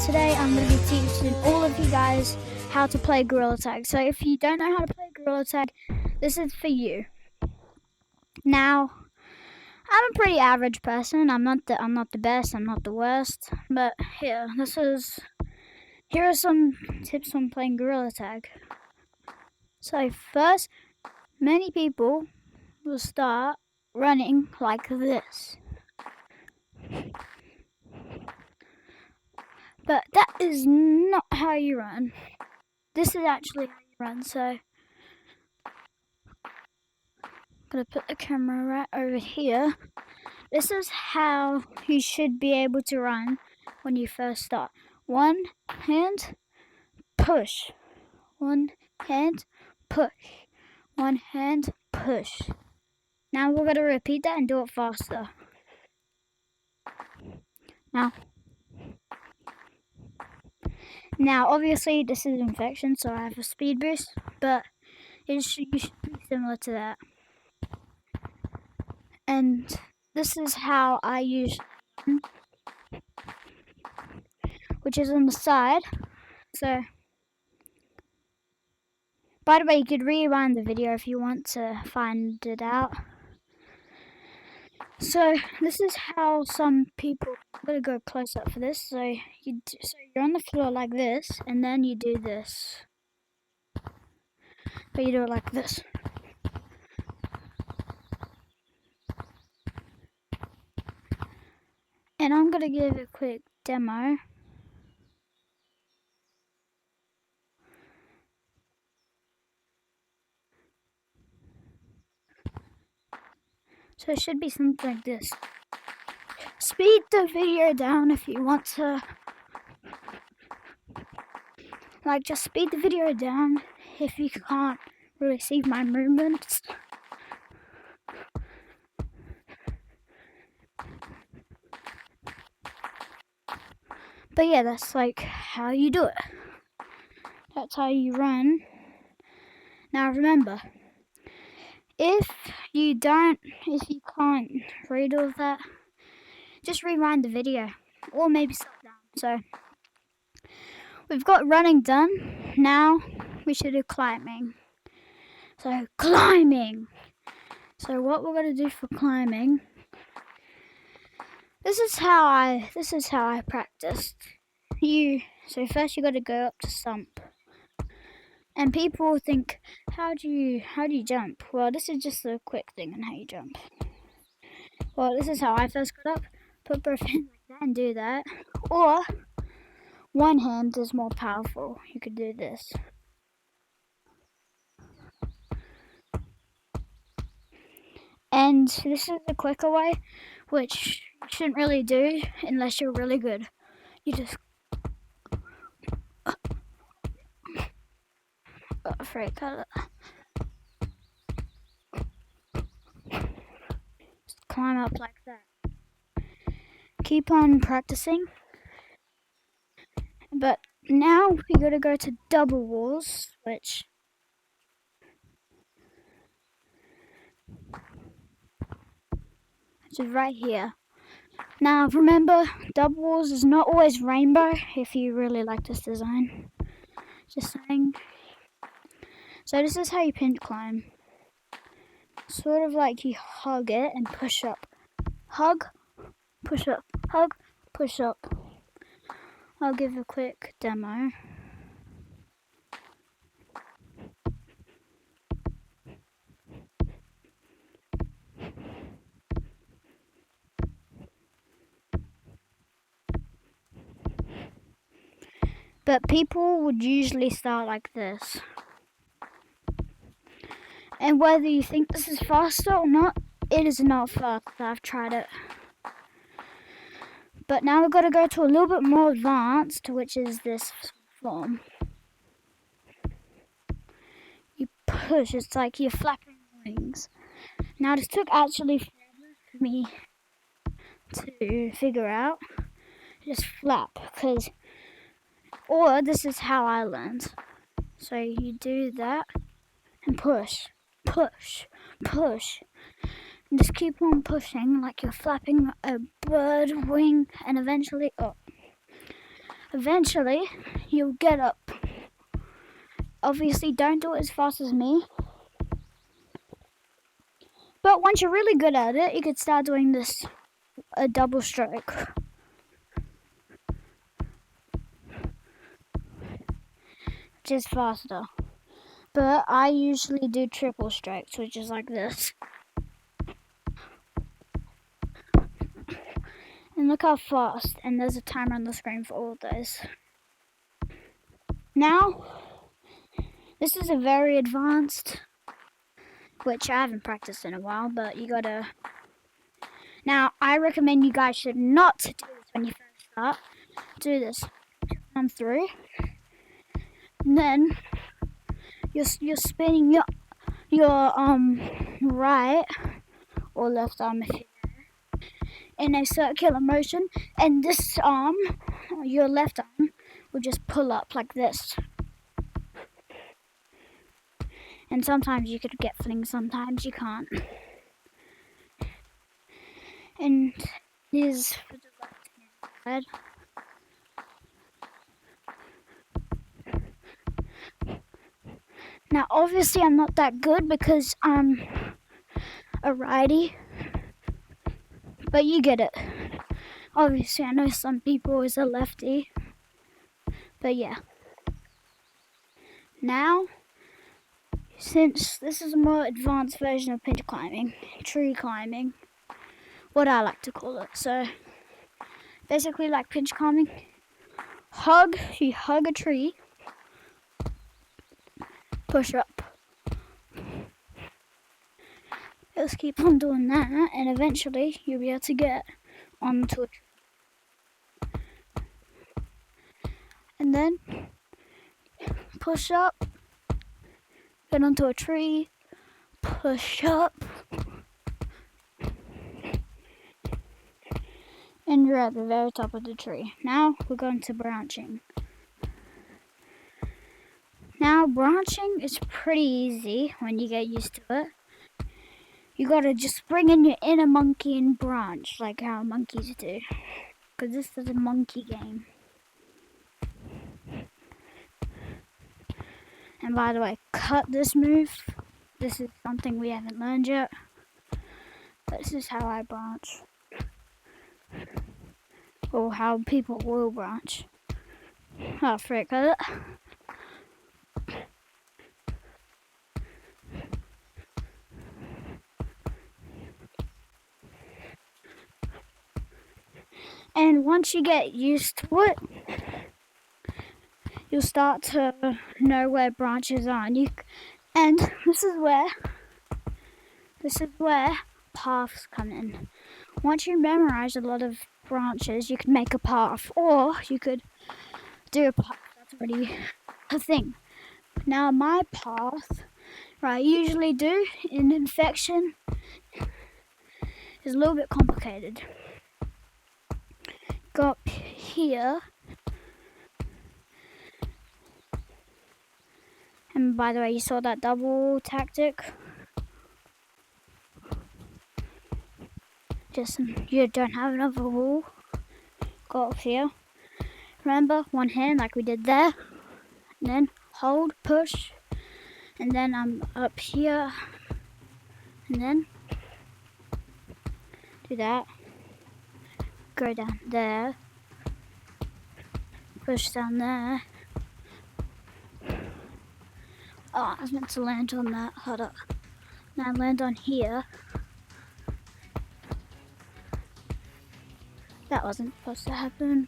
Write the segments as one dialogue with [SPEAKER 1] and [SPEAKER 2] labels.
[SPEAKER 1] today I'm going to be teaching all of you guys how to play Gorilla Tag. So if you don't know how to play Gorilla Tag, this is for you. Now, I'm a pretty average person. I'm not the best, I'm not the worst, but here are some tips on playing Gorilla Tag. So first, many people will start running like this. But that is not how you run. This is actually how you run, so I'm gonna put the camera right over here. This is how you should be able to run when you first start. One hand, push. One hand, push. One hand, push. Now we're gonna repeat that and do it faster. Now obviously this is infection, so I have a speed boost, but you should be similar to that. And this is how I use, which is on the side. So, by the way, you could rewind the video if you want to find it out. So this is how some people. I'm gonna go close up for this. So you're on the floor like this, and then you do this. But you do it like this. And I'm gonna give a quick demo. So it should be something like this. Speed the video down if you want to. Like, just speed the video down if you can't really see my movements. But yeah, that's like how you do it. That's how you run. Now remember, if you can't read all of that, just rewind the video, or maybe stop down. So we've got running done. Now we should do climbing. So climbing. So what we're gonna do for climbing? This is how I practiced. So first you got to go up to stump. And people think, how do you jump? Well, this is just a quick thing on how you jump. Well, this is how I first got up. Put both hands like that and do that. Or one hand is more powerful. You could do this. And this is a quicker way, which you shouldn't really do unless you're really good. You just afraid color. Just climb up like that. Keep on practicing. But now we gotta go to double walls, which is right here. Now remember, double walls is not always rainbow if you really like this design. Just saying. So this is how you pinch climb. Sort of like you hug it and push up. Hug, push up, hug, push up. I'll give a quick demo. But people would usually start like this. And whether you think this is faster or not, it is not fast. I've tried it. But now we've got to go to a little bit more advanced, which is this form. You push, it's like you're flapping wings. Now this took actually forever for me to figure out. Just flap, or this is how I learned. So you do that and push, push, push. And just keep on pushing like you're flapping a bird wing and eventually up. Eventually, you'll get up. Obviously, don't do it as fast as me. But once you're really good at it, you could start doing this, a double stroke. Which is faster. But I usually do triple strokes, which is like this. And look how fast, and there's a timer on the screen for all of those. Now, this is a very advanced, which I haven't practiced in a while, but you gotta... Now, I recommend you guys should not do this when you first start. Do this. Come through. And then, you're spinning your right or left arm in a circular motion, and this arm, your left arm, will just pull up like this. And sometimes you could get flings, sometimes you can't. And here's for the left hand side. Now obviously I'm not that good because I'm a righty, but you get it. Obviously I know some people is a lefty, but yeah. Now, since this is a more advanced version of pinch climbing, tree climbing, what I like to call it. So basically like pinch climbing, you hug a tree, push up. Just keep on doing that, and eventually you'll be able to get onto a tree. And then push up, get onto a tree, push up, and you're at the very top of the tree. Now we're going to branching. Now branching is pretty easy when you get used to it. You gotta just bring in your inner monkey and branch like how monkeys do. Because this is a monkey game. And by the way, cut this move. This is something we haven't learned yet. This is how I branch. Or how people will branch. Oh frick, cut it. And once you get used to it, you'll start to know where branches are. And this is where paths come in. Once you memorize a lot of branches, you can make a path, or you could do a path that's already a thing. Now my path, what I usually do in infection, is a little bit complicated. Go up here, and by the way, you saw that double tactic. Just you don't have another wall. Go up here. Remember, one hand like we did there, and then hold, push, and then I'm up here, and then do that. Go down there, push down there. Oh, I was meant to land on that. Hold up. Now land on here. That wasn't supposed to happen.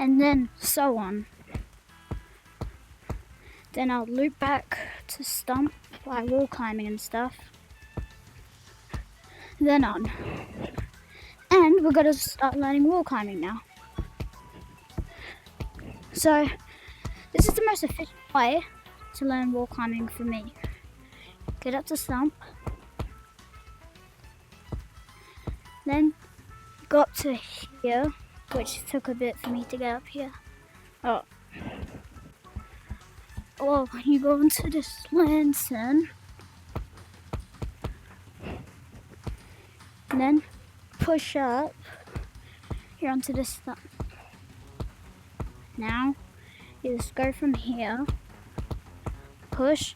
[SPEAKER 1] And then so on. Then I'll loop back to stump, like wall climbing and stuff. Then on. And we're gonna start learning wall climbing now. So, this is the most efficient way to learn wall climbing for me. Get up to stump. Then go up to here which took a bit for me to get up here. Oh. Well, you go into this lantern, and then push up here onto this stuff. Now, you just go from here, push,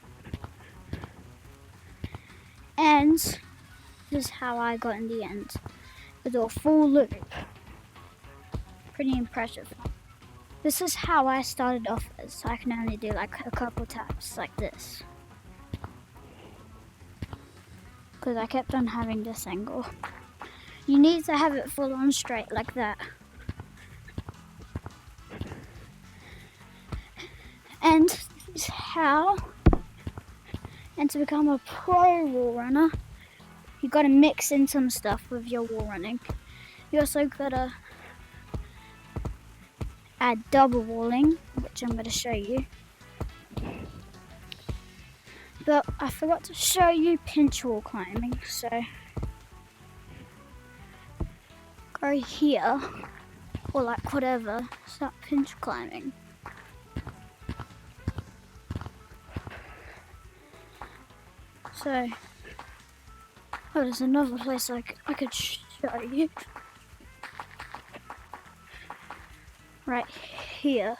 [SPEAKER 1] and this is how I got in the end. I do a full loop. Pretty impressive. This is how I started off as. I can only do like a couple taps like this. Because I kept on having this angle. You need to have it full on straight like that. And this is how, and to become a pro wall runner, you gotta mix in some stuff with your wall running. You also gotta add double walling, which I'm gonna show you. But I forgot to show you pinch wall climbing, so go here, or like whatever, start pinch climbing. So, oh, there's another place I could show you. Right here.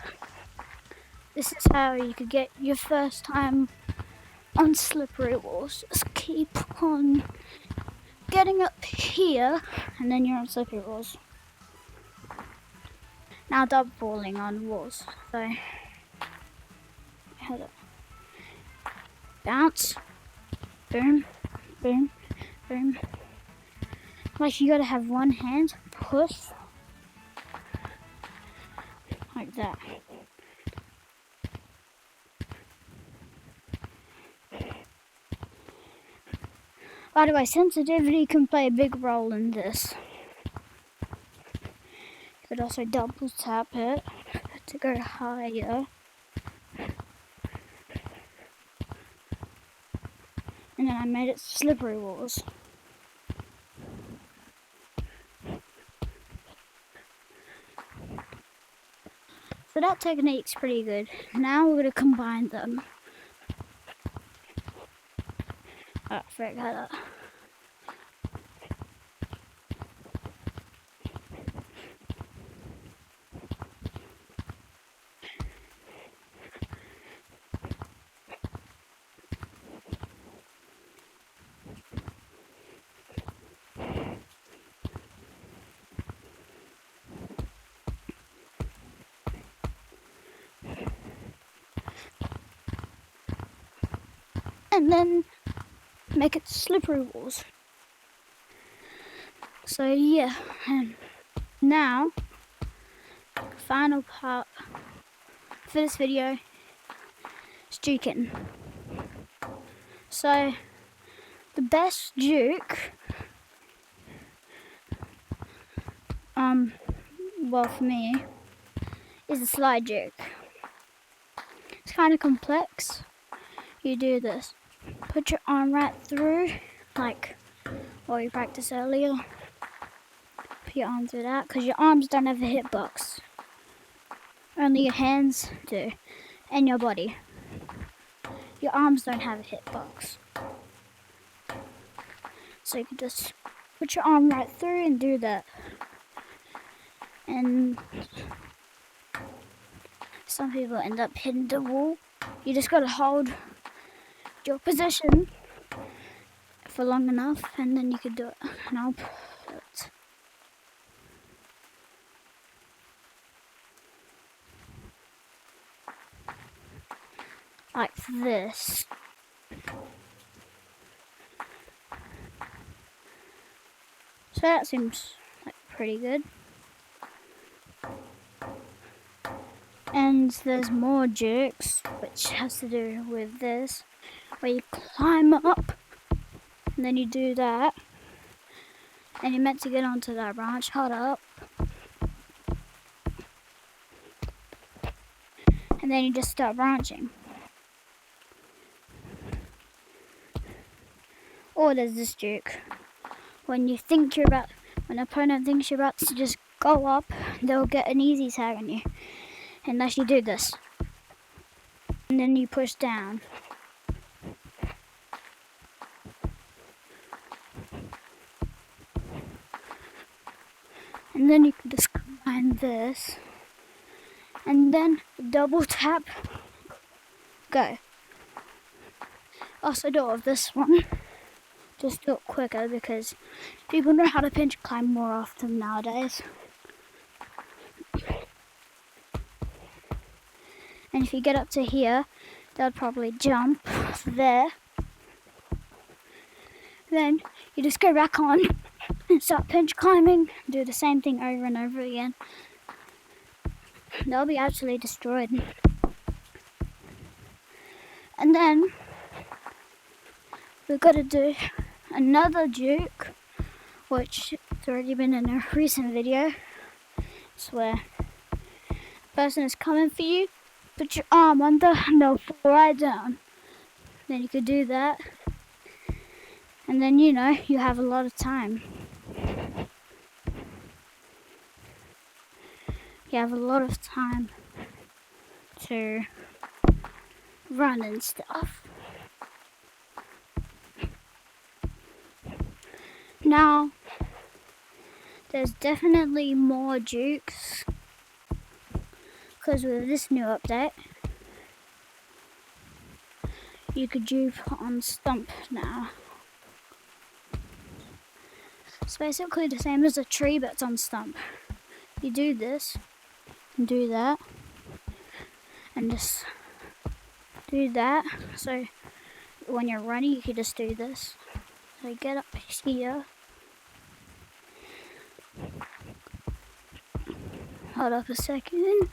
[SPEAKER 1] This is how you could get your first time on slippery walls. Just keep on getting up here, and then you're on slippery walls. Now double falling on walls. So, hold up. Bounce. Boom, boom, boom. Like you gotta have one hand, push, like that. By the way, sensitivity can play a big role in this. You could also double tap it to go higher. And then I made it slippery walls. So that technique's pretty good. Now we're gonna combine them. Oh, I forgot that. And then make it slippery walls. So yeah, and now final part for this video is juking. So the best juke, well for me, is the slide juke. It's kind of complex. You do this. Put your arm right through, like what you practiced earlier. Put your arm through that, because your arms don't have a hitbox. Only your hands do, and your body. Your arms don't have a hitbox. So you can just put your arm right through and do that. And some people end up hitting the wall. You just gotta hold your position for long enough, and then you can do it. And I'll put like this. So that seems like pretty good. And there's more jukes, which has to do with this, where you climb up, and then you do that, and you're meant to get onto that branch. Hold up. And then you just start branching. Or there's this juke. When an opponent thinks you're about to just go up, they'll get an easy tag on you. Unless you do this. And then you push down. And then you can just combine this. And then double tap. Go. Also do it with this one. Just do it quicker because people know how to pinch climb more often nowadays. And if you get up to here, they'll probably jump there. Then you just go back on and start pinch climbing. Do the same thing over and over again. They'll be absolutely destroyed. And then we've got to do another juke, which has already been in a recent video. It's where the person is coming for you, put your arm under and they'll fall right down. Then you could do that. And then you know you have a lot of time. You have a lot of time to run and stuff. Now, there's definitely more jukes because with this new update, you could juke on stump now. It's basically the same as a tree, but it's on stump. You do this, and do that, and just do that. So when you're running, you can just do this. So get up here. Hold up a second.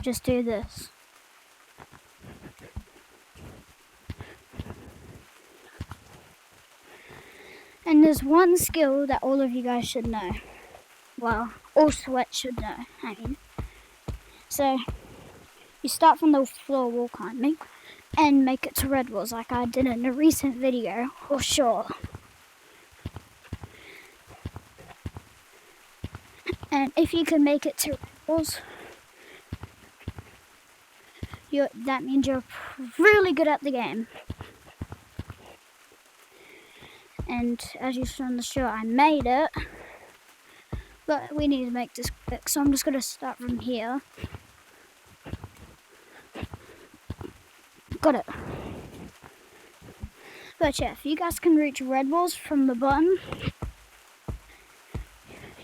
[SPEAKER 1] Just do this. And there's one skill that all of you guys should know. Well, all sweats should know, I mean. So, you start from the floor wall climbing and make it to red walls like I did in a recent video, or sure. And if you can make it to red walls, that means you're really good at the game. And as you saw on the show, I made it. But we need to make this quick, so I'm just going to start from here. Got it. But yeah, if you guys can reach red walls from the bottom,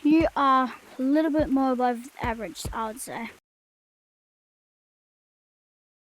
[SPEAKER 1] you are a little bit more above average, I would say.